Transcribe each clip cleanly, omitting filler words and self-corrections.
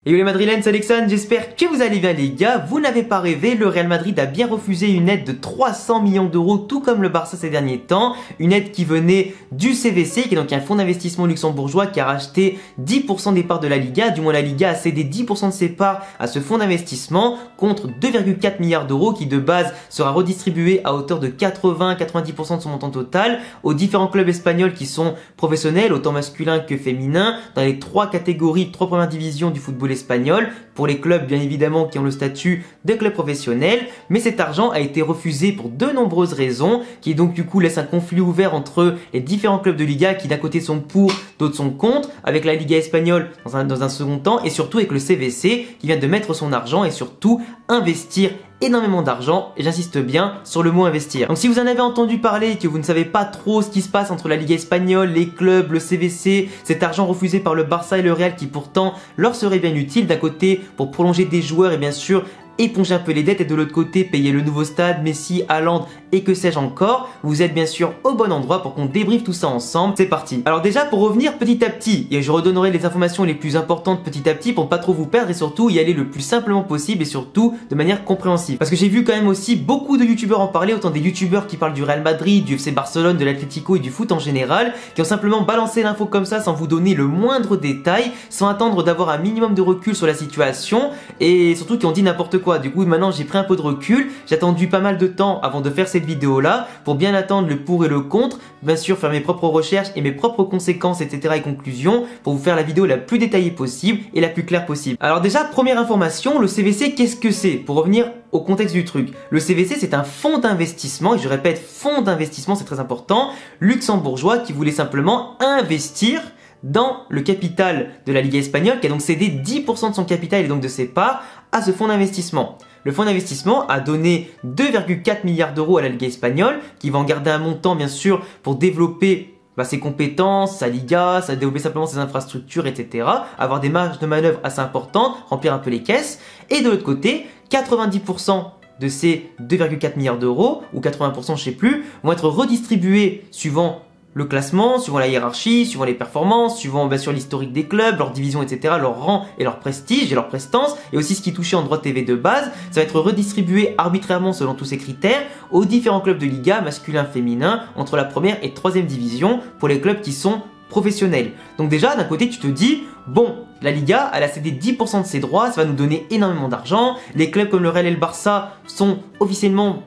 Et yo les Madrilènes, c'est Alexandre, j'espère que vous allez bien les gars. Vous n'avez pas rêvé, le Real Madrid a bien refusé une aide de 300 millions d'euros, tout comme le Barça ces derniers temps. Une aide qui venait du CVC, qui est donc un fonds d'investissement luxembourgeois qui a racheté 10% des parts de la Liga. Du moins la Liga a cédé 10% de ses parts à ce fonds d'investissement contre 2,4 milliards d'euros qui de base sera redistribué à hauteur de 80-90% de son montant total aux différents clubs espagnols qui sont professionnels, autant masculins que féminins, dans les trois catégories, trois premières divisions du football espagnol, pour les clubs bien évidemment qui ont le statut de club professionnel, mais cet argent a été refusé pour de nombreuses raisons, qui donc du coup laisse un conflit ouvert entre les différents clubs de Liga qui d'un côté sont pour, d'autres sont contre, avec la Liga espagnole dans un second temps, et surtout avec le CVC qui vient de mettre son argent et surtout investir énormément d'argent, et j'insiste bien sur le mot investir. Donc si vous en avez entendu parler et que vous ne savez pas trop ce qui se passe entre la Liga espagnole, les clubs, le CVC, cet argent refusé par le Barça et le Real qui pourtant leur serait bien utile, d'un côté pour prolonger des joueurs et bien sûr éponger un peu les dettes et de l'autre côté payer le nouveau stade, Messi, Haaland et que sais-je encore, vous êtes bien sûr au bon endroit pour qu'on débriefe tout ça ensemble. C'est parti. Alors déjà pour revenir petit à petit, et je redonnerai les informations les plus importantes petit à petit pour ne pas trop vous perdre et surtout y aller le plus simplement possible et surtout de manière compréhensible. Parce que j'ai vu quand même aussi beaucoup de youtubeurs en parler, autant des youtubeurs qui parlent du Real Madrid, du FC Barcelone, de l'Atlético et du foot en général, qui ont simplement balancé l'info comme ça sans vous donner le moindre détail, sans attendre d'avoir un minimum de recul sur la situation et surtout qui ont dit n'importe quoi. Du coup maintenant j'ai pris un peu de recul, j'ai attendu pas mal de temps avant de faire cette vidéo là pour bien attendre le pour et le contre, bien sûr faire mes propres recherches et mes propres conséquences etc et conclusions pour vous faire la vidéo la plus détaillée possible et la plus claire possible. Alors déjà première information, le CVC qu'est-ce que c'est? Pour revenir au contexte du truc, le CVC c'est un fonds d'investissement, et je répète fonds d'investissement c'est très important, luxembourgeois qui voulait simplement investir dans le capital de la Liga espagnole, qui a donc cédé 10% de son capital et donc de ses parts à ce fonds d'investissement. Le fonds d'investissement a donné 2,4 milliards d'euros à la Liga espagnole, qui va en garder un montant bien sûr pour développer ses compétences, sa Liga, ça développer simplement ses infrastructures, etc. Avoir des marges de manœuvre assez importantes, remplir un peu les caisses. Et de l'autre côté, 90% de ces 2,4 milliards d'euros, ou 80% je sais plus, vont être redistribués suivant le classement, suivant la hiérarchie, suivant les performances, suivant bien sûr l'historique des clubs, leur division, etc., leur rang et leur prestige et leur prestance, et aussi ce qui touchait en droit TV de base, ça va être redistribué arbitrairement selon tous ces critères aux différents clubs de Liga, masculin, féminin, entre la première et troisième division, pour les clubs qui sont professionnels. Donc déjà, d'un côté, tu te dis, bon, la Liga, elle a cédé 10% de ses droits, ça va nous donner énormément d'argent, les clubs comme le Real et le Barça sont officiellement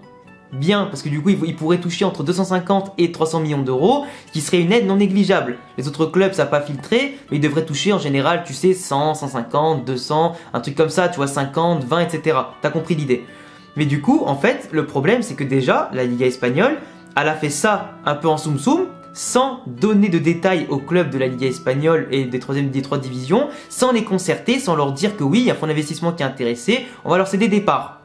bien parce que du coup ils pourraient toucher entre 250 et 300 millions d'euros, ce qui serait une aide non négligeable. Les autres clubs ça n'a pas filtré, mais ils devraient toucher en général, tu sais, 100, 150, 200, un truc comme ça, tu vois, 50, 20, etc. T'as compris l'idée. Mais du coup, en fait, le problème c'est que déjà, la Liga espagnole, elle a fait ça un peu en soum-soum, sans donner de détails aux clubs de la Liga espagnole et des trois divisions, sans les concerter, sans leur dire que oui, il y a un fonds d'investissement qui est intéressé, on va leur céder des parts.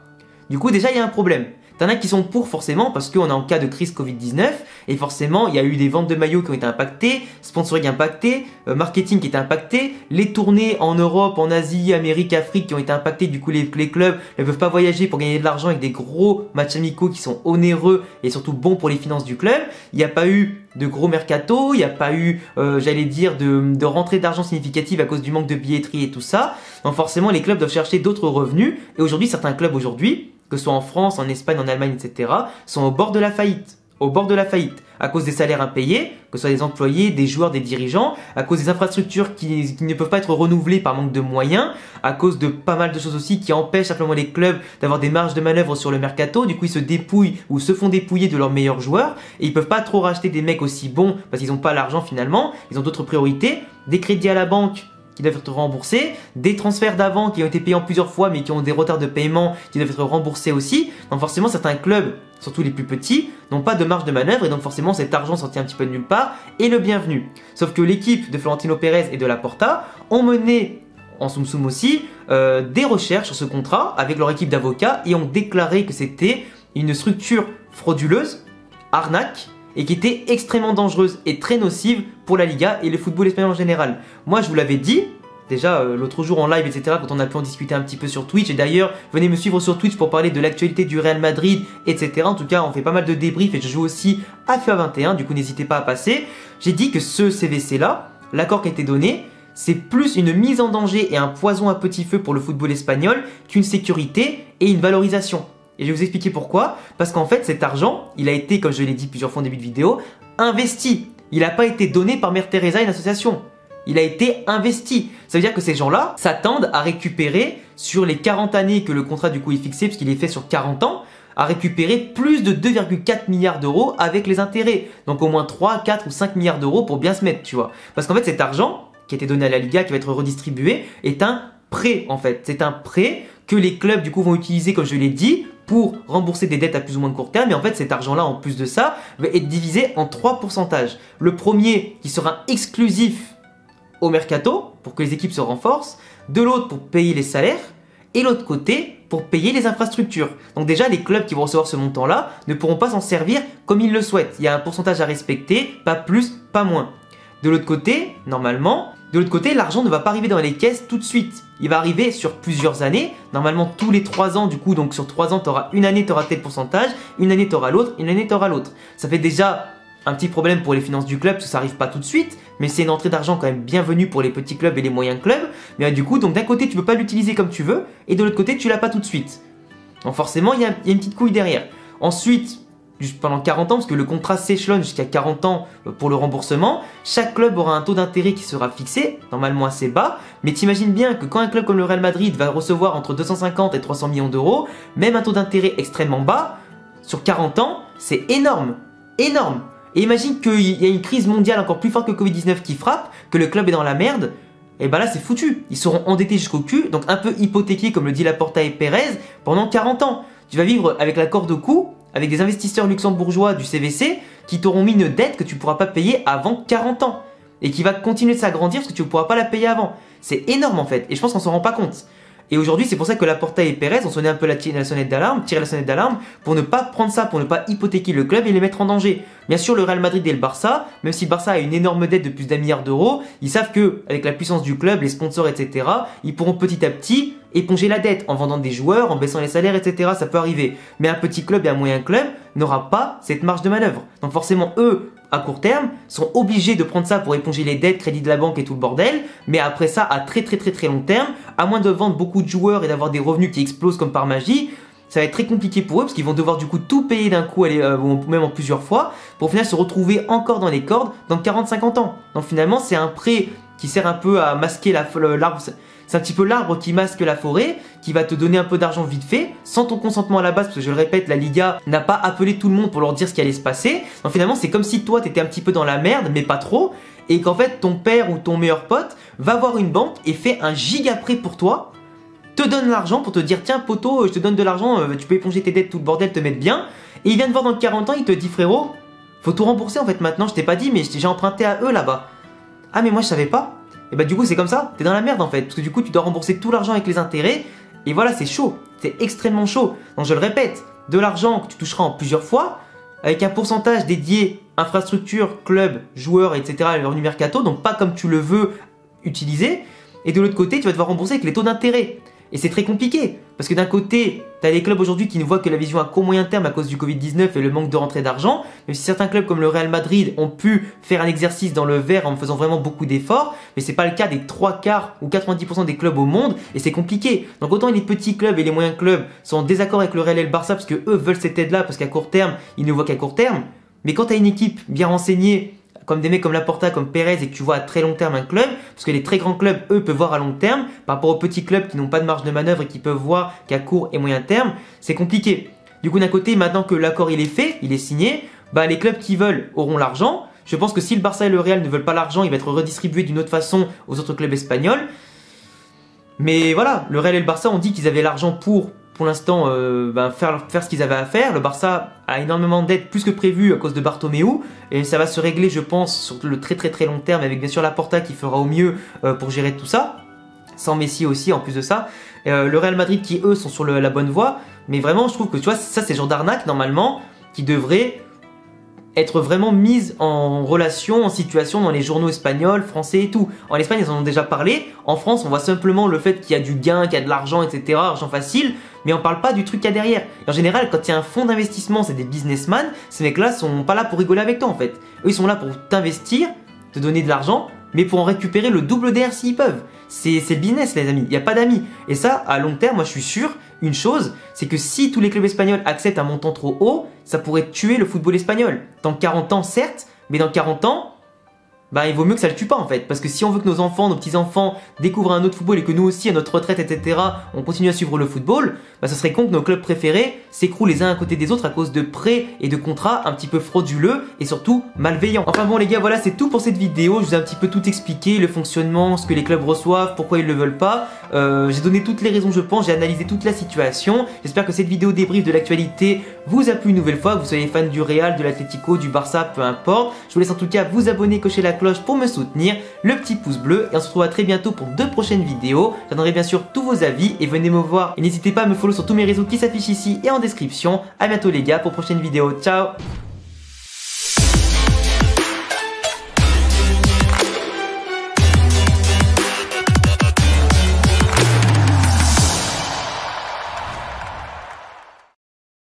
Du coup, déjà, il y a un problème. T'en as qui sont pour forcément parce qu'on est en cas de crise Covid-19 et forcément il y a eu des ventes de maillots qui ont été impactées, sponsoring impacté, marketing qui est impacté, les tournées en Europe, en Asie, Amérique, Afrique qui ont été impactées, du coup les clubs ne peuvent pas voyager pour gagner de l'argent avec des gros matchs amicaux qui sont onéreux et surtout bons pour les finances du club. Il n'y a pas eu de gros mercato, il n'y a pas eu, j'allais dire, de rentrée d'argent significative à cause du manque de billetterie et tout ça. Donc forcément les clubs doivent chercher d'autres revenus et aujourd'hui certains clubs aujourd'hui, que ce soit en France, en Espagne, en Allemagne, etc., sont au bord de la faillite. Au bord de la faillite. À cause des salaires impayés, que ce soit des employés, des joueurs, des dirigeants, à cause des infrastructures qui ne peuvent pas être renouvelées par manque de moyens, à cause de pas mal de choses aussi qui empêchent simplement les clubs d'avoir des marges de manœuvre sur le mercato. Du coup, ils se dépouillent ou se font dépouiller de leurs meilleurs joueurs et ils peuvent pas trop racheter des mecs aussi bons parce qu'ils n'ont pas l'argent finalement. Ils ont d'autres priorités, des crédits à la banque qui doivent être remboursés, des transferts d'avant qui ont été payés en plusieurs fois mais qui ont des retards de paiement qui doivent être remboursés aussi. Donc forcément certains clubs, surtout les plus petits, n'ont pas de marge de manœuvre et donc forcément cet argent sorti un petit peu de nulle part est le bienvenu. Sauf que l'équipe de Florentino Pérez et de Laporta ont mené en soum-soum aussi des recherches sur ce contrat avec leur équipe d'avocats et ont déclaré que c'était une structure frauduleuse, arnaque, et qui était extrêmement dangereuse et très nocive pour la Liga et le football espagnol en général. Moi je vous l'avais dit, déjà l'autre jour en live etc, quand on a pu en discuter un petit peu sur Twitch, et d'ailleurs venez me suivre sur Twitch pour parler de l'actualité du Real Madrid etc, en tout cas on fait pas mal de débriefs et je joue aussi à FIFA 21, du coup n'hésitez pas à passer. J'ai dit que ce CVC là, l'accord qui a été donné, c'est plus une mise en danger et un poison à petit feu pour le football espagnol qu'une sécurité et une valorisation. Et je vais vous expliquer pourquoi. Parce qu'en fait, cet argent, il a été, comme je l'ai dit plusieurs fois en début de vidéo, investi. Il n'a pas été donné par Mère Teresa à une association. Il a été investi. Ça veut dire que ces gens-là s'attendent à récupérer, sur les 40 années que le contrat du coup est fixé, puisqu'il est fait sur 40 ans, à récupérer plus de 2,4 milliards d'euros avec les intérêts. Donc au moins 3, 4 ou 5 milliards d'euros pour bien se mettre, tu vois. Parce qu'en fait, cet argent qui a été donné à la Liga, qui va être redistribué, est un prêt en fait. C'est un prêt que les clubs du coup vont utiliser, comme je l'ai dit, pour rembourser des dettes à plus ou moins court terme. Et en fait, cet argent-là, en plus de ça, va être divisé en 3 pourcentages. Le premier qui sera exclusif au mercato, pour que les équipes se renforcent, de l'autre pour payer les salaires, et l'autre côté pour payer les infrastructures. Donc déjà, les clubs qui vont recevoir ce montant-là ne pourront pas s'en servir comme ils le souhaitent. Il y a un pourcentage à respecter, pas plus, pas moins. De l'autre côté, normalement, l'argent ne va pas arriver dans les caisses tout de suite. Il va arriver sur plusieurs années, normalement tous les 3 ans du coup, donc sur 3 ans, tu auras une année, tu auras tel pourcentage, une année, tu auras l'autre, une année, tu auras l'autre. Ça fait déjà un petit problème pour les finances du club, parce que ça n'arrive pas tout de suite, mais c'est une entrée d'argent quand même bienvenue pour les petits clubs et les moyens clubs. Mais du coup, donc d'un côté, tu ne peux pas l'utiliser comme tu veux, et de l'autre côté, tu l'as pas tout de suite. Donc forcément, il y a une petite couille derrière. Ensuite, pendant 40 ans, parce que le contrat s'échelonne jusqu'à 40 ans pour le remboursement, chaque club aura un taux d'intérêt qui sera fixé, normalement assez bas, mais t'imagines bien que quand un club comme le Real Madrid va recevoir entre 250 et 300 millions d'euros, même un taux d'intérêt extrêmement bas, sur 40 ans, c'est énorme, énorme. Et imagine qu'il y a une crise mondiale encore plus forte que Covid-19 qui frappe, que le club est dans la merde, et bah là c'est foutu. Ils seront endettés jusqu'au cul, donc un peu hypothéqués comme le dit Laporta et Pérez, pendant 40 ans. Tu vas vivre avec la corde au cou, avec des investisseurs luxembourgeois du CVC qui t'auront mis une dette que tu ne pourras pas payer avant 40 ans. Et qui va continuer de s'agrandir parce que tu ne pourras pas la payer avant. C'est énorme en fait, et je pense qu'on s'en rend pas compte. Et aujourd'hui, c'est pour ça que Laporta et Pérez ont sonné un peu tiré la sonnette d'alarme pour ne pas prendre ça, pour ne pas hypothéquer le club et les mettre en danger. Bien sûr, le Real Madrid et le Barça, même si le Barça a une énorme dette de plus d'1 milliard d'euros, ils savent que avec la puissance du club, les sponsors, etc., ils pourront petit à petit éponger la dette en vendant des joueurs, en baissant les salaires, etc. Ça peut arriver. Mais un petit club et un moyen club n'aura pas cette marge de manœuvre. Donc forcément, eux, à court terme, sont obligés de prendre ça pour éponger les dettes, crédit de la banque et tout le bordel, mais après ça, à très long terme, à moins de vendre beaucoup de joueurs et d'avoir des revenus qui explosent comme par magie, ça va être très compliqué pour eux parce qu'ils vont devoir du coup tout payer d'un coup, ou même en plusieurs fois, pour au final se retrouver encore dans les cordes dans 40-50 ans. Donc finalement, c'est un prêt qui sert un peu à masquer l'arbre. C'est un petit peu l'arbre qui masque la forêt, qui va te donner un peu d'argent vite fait, sans ton consentement à la base, parce que je le répète, la Liga n'a pas appelé tout le monde pour leur dire ce qui allait se passer. Donc finalement, c'est comme si toi, tu étais un petit peu dans la merde, mais pas trop, et qu'en fait, ton père ou ton meilleur pote va voir une banque et fait un giga prêt pour toi, te donne l'argent pour te dire, tiens poteau, je te donne de l'argent, tu peux éponger tes dettes, tout le bordel, te mettre bien, et il vient te voir dans 40 ans, il te dit, frérot, faut tout rembourser en fait maintenant, je t'ai pas dit, mais j'ai emprunté à eux là-bas. Ah mais moi je savais pas. Et bah du coup c'est comme ça, t'es dans la merde en fait, parce que du coup tu dois rembourser tout l'argent avec les intérêts, et voilà c'est chaud, c'est extrêmement chaud. Donc je le répète, de l'argent que tu toucheras en plusieurs fois, avec un pourcentage dédié infrastructure, club, joueurs, etc. à leur mercato, donc pas comme tu le veux utiliser, et de l'autre côté tu vas devoir rembourser avec les taux d'intérêt. Et c'est très compliqué, parce que d'un côté, tu as les clubs aujourd'hui qui ne voient que la vision à court moyen terme à cause du Covid-19 et le manque de rentrée d'argent, même si certains clubs comme le Real Madrid ont pu faire un exercice dans le vert en faisant vraiment beaucoup d'efforts, mais c'est pas le cas des 3/4 ou 90% des clubs au monde, et c'est compliqué. Donc autant les petits clubs et les moyens clubs sont en désaccord avec le Real et le Barça, parce que eux veulent cette aide-là, parce qu'à court terme, ils ne voient qu'à court terme, mais quand tu as une équipe bien renseignée, comme des mecs comme Laporta, comme Pérez, et que tu vois à très long terme un club, parce que les très grands clubs, eux, peuvent voir à long terme, par rapport aux petits clubs qui n'ont pas de marge de manœuvre et qui peuvent voir qu'à court et moyen terme, c'est compliqué. Du coup, d'un côté, maintenant que l'accord il est fait, il est signé, bah les clubs qui veulent auront l'argent. Je pense que si le Barça et le Real ne veulent pas l'argent, il va être redistribué d'une autre façon aux autres clubs espagnols. Mais voilà, le Real et le Barça ont dit qu'ils avaient l'argent pour l'instant, faire ce qu'ils avaient à faire. Le Barça a énormément de dettes, plus que prévu à cause de Bartomeu, et ça va se régler, je pense, sur le très long terme, avec bien sûr Laporta qui fera au mieux pour gérer tout ça, sans Messi aussi en plus de ça. Le Real Madrid qui, eux, sont sur la bonne voie, mais vraiment, je trouve que tu vois, ça c'est le genre d'arnaque, normalement, qui devrait être vraiment mise en relation, en situation dans les journaux espagnols, français et tout. En Espagne, ils en ont déjà parlé. En France, on voit simplement le fait qu'il y a du gain, qu'il y a de l'argent, etc., argent facile, mais on parle pas du truc qu'il y a derrière. Et en général, quand il y a un fonds d'investissement, c'est des businessmen, ces mecs-là sont pas là pour rigoler avec toi en fait. Eux, ils sont là pour t'investir, te donner de l'argent, mais pour en récupérer le double derrière s'ils peuvent. C'est le business les amis, il n'y a pas d'amis. Et ça, à long terme, moi je suis sûr, une chose, c'est que si tous les clubs espagnols acceptent un montant trop haut, ça pourrait tuer le football espagnol. Dans 40 ans certes, mais dans 40 ans, bah, il vaut mieux que ça le tue pas en fait. Parce que si on veut que nos enfants, nos petits-enfants découvrent un autre football et que nous aussi, à notre retraite, etc., on continue à suivre le football, bah, ça serait con que nos clubs préférés s'écroulent les uns à côté des autres à cause de prêts et de contrats un petit peu frauduleux et surtout malveillants. Enfin bon les gars, voilà, c'est tout pour cette vidéo. Je vous ai un petit peu tout expliqué, le fonctionnement, ce que les clubs reçoivent, pourquoi ils le veulent pas. J'ai donné toutes les raisons je pense, j'ai analysé toute la situation. J'espère que cette vidéo débrief de l'actualité vous a plu une nouvelle fois, que vous soyez fan du Real, de l'Atlético, du Barça, peu importe. Je vous laisse en tout cas vous abonner, cocher la cloche pour me soutenir, le petit pouce bleu et on se retrouve très bientôt pour 2 prochaines vidéos. J'attendrai bien sûr tous vos avis et venez me voir et n'hésitez pas à me follow sur tous mes réseaux qui s'affichent ici et en description. A bientôt les gars pour prochaine vidéo, ciao.